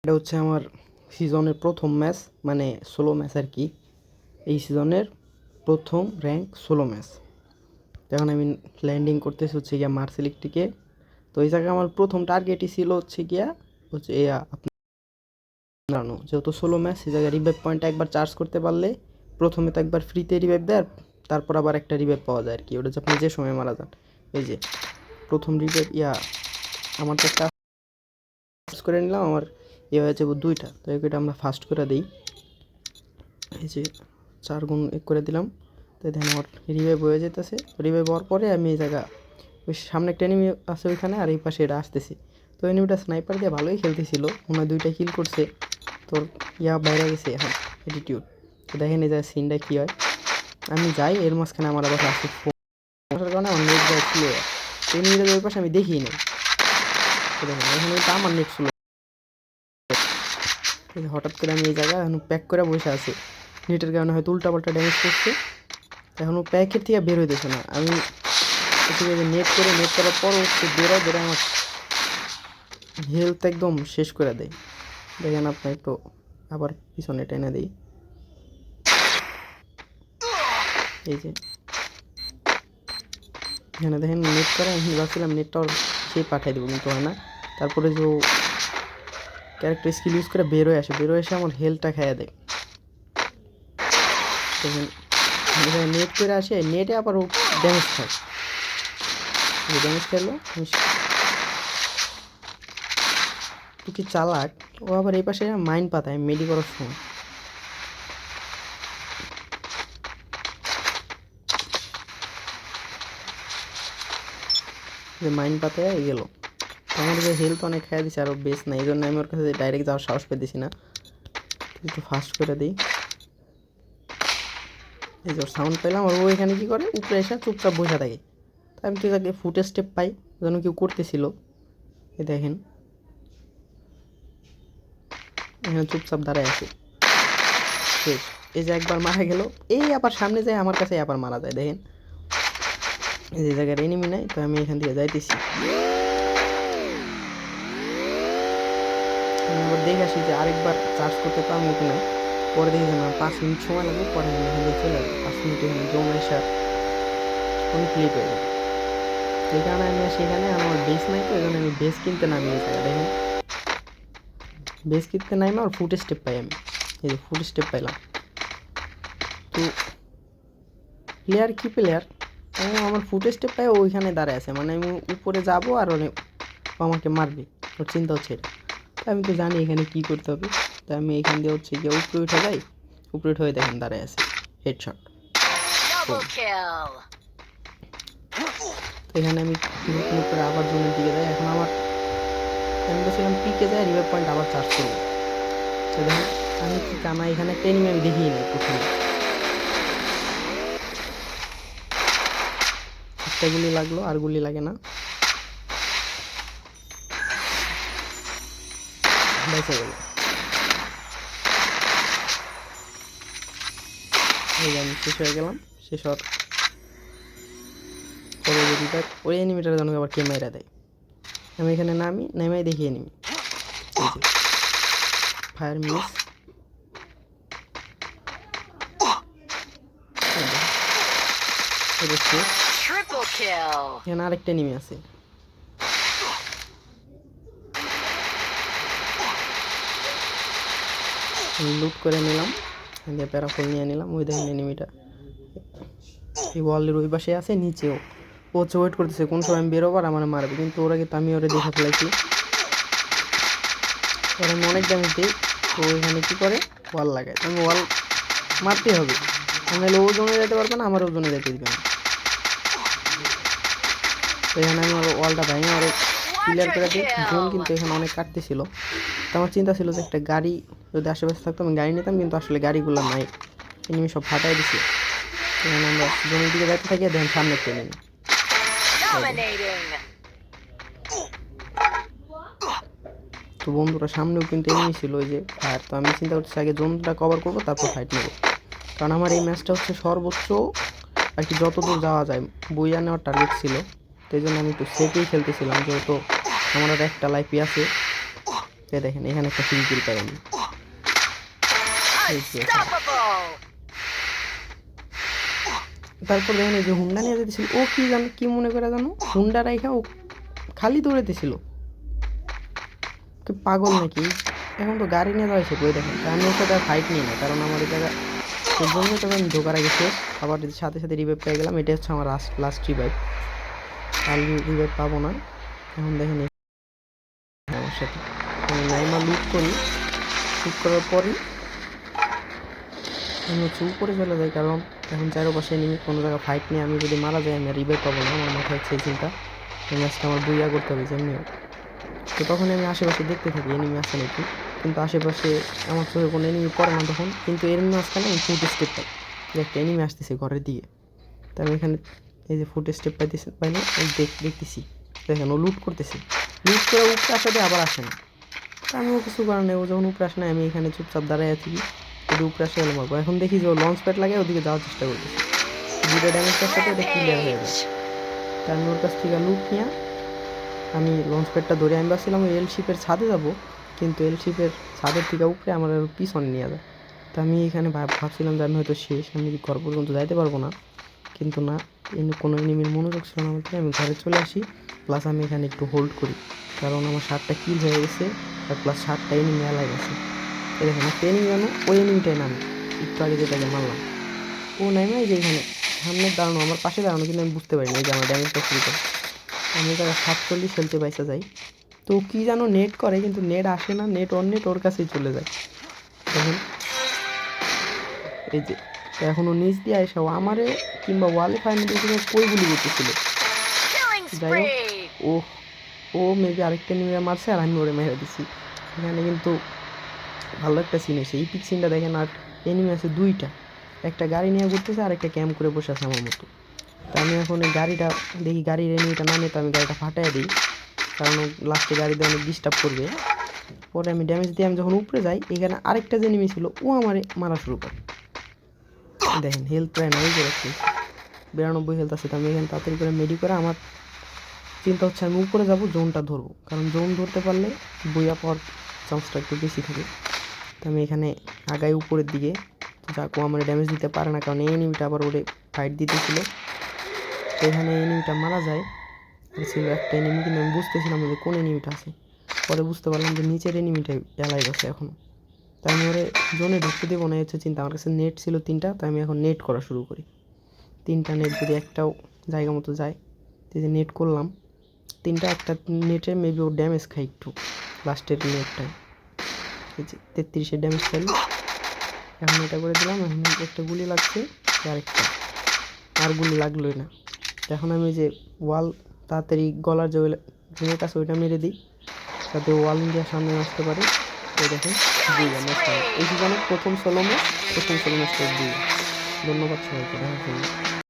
এটা হচ্ছে আমার সিজনের প্রথম ম্যাচ, মানে সোলো ম্যাচ আর কি। এই সিজনের প্রথম র্যাঙ্ক সোলো ম্যাচ। এখন আমি ল্যান্ডিং করতেছি হচ্ছে গিয়া মার্সেলিকটিকে। তো এই জায়গায় আমার প্রথম টার্গেটই ছিল হচ্ছে আপনার যেহেতু সোলো ম্যাচ, এই জায়গায় রিভাইভ পয়েন্ট একবার চার্জ করতে পারলে প্রথমে তো একবার ফ্রিতে রিভাইভ দেয়, তারপর আবার একটা রিভাইভ পাওয়া যায় আর কি। ওটা হচ্ছে আপনি যে সময় মারা যান। এই যে প্রথম রিভাইভ আমার তো একটা করে নিলাম, আমার হয়েছে দুইটা। তো এটা আমরা ফাস্ট করে দিই। এই যে 4 গুণ করে দিলাম। তো দেখেন আমার রিভাইভ হয়ে যেতেছে। রিভাইভ হওয়ার পরে আমি এই জায়গা ওই সামনে একটা এনিমি আছে ওইখানে, আর এই পাশে এটা আসতেছি। তো এনিমিটা স্নাইপার দিয়ে ভালোই খেলতেছিল, মনে হয় 2টা কিল করছে। তোর বাইরে গেছে এখন অ্যাটিটিউড। তো দেখেন এই জায়গায় সিনটা কী হয়। আমি যাই, এর মাঝখানে আমার আবার আসে ফোন আসার কারণে আমার নেট যায় স্লো। তো এনিমিটা ওই পাশে আমি দেখিই নাই। তো দেখেন এখানে তো আমার নেট স্লো। হঠাৎ করে আমি এই জায়গায় এখন প্যাক করে বসে আছি, নেটের কারণে হয়তো উল্টাপাল্টা ড্যামেজ করছে। এখনও প্যাকের থেকে বের হইতেছে না। আমি নেট করার পর বেরোয় আমার হেলথ একদম শেষ করে দেয়। দেখেন আপনি একটু আবার পিছনে টেনে দিই। এই যে এখানে দেখেন নেট করে, আমি ভাবছিলাম নেটটাও সে পাঠিয়ে দেবো, কিন্তু হয় না। তারপরে যে ক্যারেক্টার স্কিল ইউজ করে বেরোয় এসে আমার হেলথটা খাইয়ে দেয়। দেখেন নেট করে আসে, নেটে আবার ও ড্যামেজ খায়। ড্যামেজ খেলো কি চালাক। ও আবার এই পাশে মাইন পাতায় মেডি করার সময়। যে মাইন পাতায় গেল, আমার যে হেলথ অনেক খাইয়ে দিচ্ছে, আরও বেশ না। এই জন্য আমি ওর কাছে ডাইরেক্ট যাওয়ার সাহস পেতেছি না। একটু ফাস্ট করে দিই। এই যে ওর সাউন্ড পেলাম, আর ও এখানে কী করে, উপরে এসে চুপচাপ বসে থাকে। তাই আমি তো তাকে ফুটে স্টেপ পাই যেন কেউ করতেছিল। এই দেখেন এখানে চুপচাপ দাঁড়ায় আছে। শেষ। এই যে একবার মারা গেল, এই আবার সামনে যায় আমার কাছে, আবার মারা যায়। দেখেন এই যে জায়গায় এনিমি নাই, তো আমি এখান থেকে যাইতেছি। আমি আবার দেখে আসি যে আরেকবার চার্জ করতে পারবো কিনা। পরে দেখি যে না, 5 মিনিট সময় লাগবে। পরে আমি এখান থেকে চলে যাবো। 5 মিনিট এখানে জমে এসে অনেক লেট হয়ে যাবে। এই কারণে আমি সেখানে আমার বেস নাই, তো এই জন্য আমি বেস কিনতে নামি। এই জায়গায় দেখেন বেস কিনতে নামে আর ফুট স্টেপ পাই আমি। এই যে ফুট স্টেপ পাইলাম। তো প্লেয়ার কি প্লেয়ার, আমার ফুট স্টেপ পাই ওইখানে দাঁড়ায় আছে, মানে আমি উপরে যাবো আর আমাকে মারবে, ওর চিন্তা হচ্ছে এটা। তো আমি তো জানি এখানে কী করতে হবে। তো আমি এখান দিয়ে হচ্ছে গিয়ে উপরে উঠে যাই। উপরে উঠে হয়ে দেখেন দাঁড়ায় আছে, হেডশট। তো এখানে আমি করে আবার জোনের দিকে যাই। এখন আমি বলছিলাম পিকে যায়, রিভাইভ পয়েন্ট আবার চার্জ করবো। তো দেখেন আমি কি কানা, এখানে একটা এনিমি আমি দেখিই নাই প্রথমে। একটা গুলি লাগলো, আর গুলি লাগে না, বেঁচে গেল। এই আমি শেষ হয়ে গেলাম। শেষ হওয়ার পরে রিভাইভ ওই এনিমিটার জন্য আবার কে মেরা দেয়। আমি এখানে নেমে দেখি এনিমি। এই যে ফায়ার মিস। এখানে আরেকটা এনিমি আছে। লুট করে নিলাম, প্যারাফল নিয়ে নিলাম। ওই দেখেন এনিমিটা এই ওয়ালের ওই পাশে আছে, নিচেও ও হচ্ছে ওয়েট করতেছে কোন সময় আমি বেরোবার আমার মারবে। কিন্তু ওরা কিন্তু আমি ওরা দেখে ফেলাইছি, ওরা আমি অনেক ড্যামেজ দিই। তো এখানে কী করে, ওয়াল লাগায়। আমি ওয়াল মারতেই হবে, নাহলে ও জোনে যেতে পারবে না, আমারও জোনে যেতে দিবে না। তো এখানে আমি আমার ওয়ালটা ভেঙে আরও ক্লিয়ার করে দিই। জোন কিন্তু এখানে অনেক কাটতেছিল। তো আমার চিন্তা ছিল যে একটা গাড়ি যদি আশেপাশে থাকতো আমি গাড়ি নিতাম, কিন্তু আসলে গাড়িগুলো নাই, এনিমি সব ফাটাই দিছি। এখানে আমরা জমির দিকে যাইতে থাকি, দেখেন সামনে একটা এনিমি। তো বন্ধুরা সামনেও কিন্তু এনিমি ছিল, ওই যে ফায়ার। তো আমি চিন্তা করছি আগে জোনটা কভার করবো, তারপর ফাইট নেবো। কারণ আমার এই ম্যাচটা হচ্ছে সর্বোচ্চ আর কি যতদূর যাওয়া যায় বইয়া নেওয়ার টার্গেট ছিল। তো এই জন্য আমি একটু সেফেই খেলতেছিলাম, যেহেতু আমার আর একটা লাইফই আছে। দেখেন এখানে একটা ফ্রি কিল পাই আমি। তারপর দেখেন এই যে হুন্ডা নিয়ে যেতেছিল, ও কি জানো কি মনে করে জানো, হুন্ডা রাইখা ও খালি দৌড়াইতেছিল, কি পাগল নাকি। এখন তো গাড়ি নিয়ে যাওয়া বই দেখেন, আমি ওর সাথে ফাইট নিই না, কারণ আমার এই জায়গা জন্য তবে আমি ঢোকার আগে শেষ। আবার সাথে সাথে রিভাইভ পেয়ে গেলাম, এটা হচ্ছে আমার লাস্ট রিভাইভ, আর রিভাইভ পাবো না। এখন দেখেন আমার সাথে আমি নাইমা লুট করি, লুট করার পরই আমি হচ্ছে উপরে চলে যাই, কারণ এখন চারপাশে এনিমি, কোনো জায়গায় ফাইট নিয়ে আমি যদি মারা যাই আমি রিভাইভ পাবো না। আমার মাথায় হচ্ছে এই চিন্তা, এই ম্যাচটা আমার বুইয়া করতে হবে যেমনি হোক। তো তখন আমি আশেপাশে দেখতে থাকি এনিমি আসে নাকি, কিন্তু আশেপাশে আমার চোখে কোনো এনিমি পড়ে না তখন। কিন্তু এর মাঝখানে আমি ফুট স্টেপ পাই যে একটা এনিমি আসতেছে ঘরের দিকে। তো আমি এখানে এই যে ফুট স্টেপ পাই না, ওই দেখতেছি দেখেন ও লুট করতেছে, লুট করে উপরে আসাতে আবার আসে না। তা আমিও কিছু করার নেই, ও যখন উপরে আসে না আমি এখানে চুপচাপ দাঁড়ায় আছি, যদি উপরে আসে গেলে মারবো। এখন দেখি যে ও লঞ্চ প্যাড লাগে ওদিকে যাওয়ার চেষ্টা করতেছে, দুটো ড্যামেজটার সাথে এটা ক্লিয়ার হয়ে যায়। তা আমি ওর কাছ থেকে লুট নিয়ে আমি লঞ্চ প্যাডটা ধরে আমি ভাবছিলাম ওই এল শিপের ছাদে যাবো, কিন্তু এল শিপের ছাদের থেকে উপরে আমার পিছনে নিয়ে যায়। তা আমি এখানে ভাবছিলাম যে আমি হয়তো শেষ, আমি ঘর পর্যন্ত যাইতে পারবো না, কিন্তু না, কোনো এনিমির মনোযোগ ছিল না আমাকে। আমি ঘরে চলে আসি, প্লাস আমি এখানে একটু হোল্ড করি, কারণ আমার শার্টটা কিল হয়ে গেছে, আর প্লাস শার্টটা এনিমি এলাই গেছে। এই দেখেন একটা এনিমি জানো, ওই এনিমিটাই নামে একটু আগে যেটাকে মারলাম, ও নামে যে এখানে সামনে দাঁড়ানো, আমার পাশে দাঁড়ানো, কিন্তু আমি বুঝতে পারিনি যে আমার ড্যামেজটা শুরু করে। আমি তারা 47 খেলতে পাইসা যাই, তো কি জানো নেট করে, কিন্তু নেট আসে না, নেট অন নেট ওর কাছেই চলে যায়। দেখুন এই যে এখনও নিচ দিয়ে আসা আমারে কিংবা ওয়ালে ফাইনাল কই গুলি করতেছিল। যাই হোক ও ও মেবি আরেকটা নিয়ে মারছে আর আমি ওরে মেরে দিছি। এখানে কিন্তু ভালো একটা সিন এসে এই পিক সিনটা দেখেন, আর এনিমি আছে দুইটা, একটা গাড়ি নিয়ে ঘুরতেছে আর একটা ক্যাম্প করে বসে আছে আমার মতো। তা আমি এখন এই গাড়িটা দেখি, গাড়ির এনিমিটা নামে, তো আমি গাড়িটা ফাটাই দিই, কারণ লাস্টে গাড়িতে অনেক ডিস্টার্ব করবে। পরে আমি ড্যামেজ দিয়ে আমি যখন উপরে যাই, এখানে আরেকটা যে এনিমি ছিল ও আমারে মারা শুরু করে। দেখেন হেলথ প্রায় নাই করে রাখছি, 92 হেলথ আছে। তো আমি এখানে তাড়াতাড়ি করে মেডি করে আমার চিন্তা হচ্ছে আমি উপরে যাবো, জোনটা ধরবো, কারণ জোন ধরতে পারলে বইয়া পাওয়ার চান্সটা একটু বেশি থাকে। তো আমি এখানে আগাই উপরের দিকে, যাকো আমার ড্যামেজ দিতে পারে না, কারণ এই এনিমিটা আবার ওরে ফাইট দিতেছিল। তো এখানে এনিমিটা মারা যায়, আর ছিল একটা এনিমি, কিন্তু আমি বুঝতেছিলাম যে কোন এনিমিটা আছে। পরে বুঝতে পারলাম যে নিচের এনিমিটাই এলাই গেছে এখনও। তাই আমি ওরে জোনে ঢুকতে দেবো না হচ্ছে চিন্তা। আমার কাছে নেট ছিল 3টা, তাই আমি এখন নেট করা শুরু করি। 3টা নেট যদি একটাও জায়গা মতো যায়, যে নেট করলাম 3টা, একটা নেটে মেবি ও ড্যামেজ খাই একটু লাস্টের নেটটায়, 33-এর ড্যামেজ খাই। এখন এটা করে দিলাম, এখন একটা গুলি লাগছে, আরেকটা আর গুলি লাগলোই না। এখন আমি যে ওয়াল তাড়াতাড়ি গলার যে রুমের কাছে ওইটা মেরে দিই, যাতে ওয়াল ইন্ডিয়ার সামনে আসতে পারে। তো দেখেন এই সিজনের প্রথম সোলো ম্যাচটা দিই। ধন্যবাদ সবাইকে দেখার জন্য।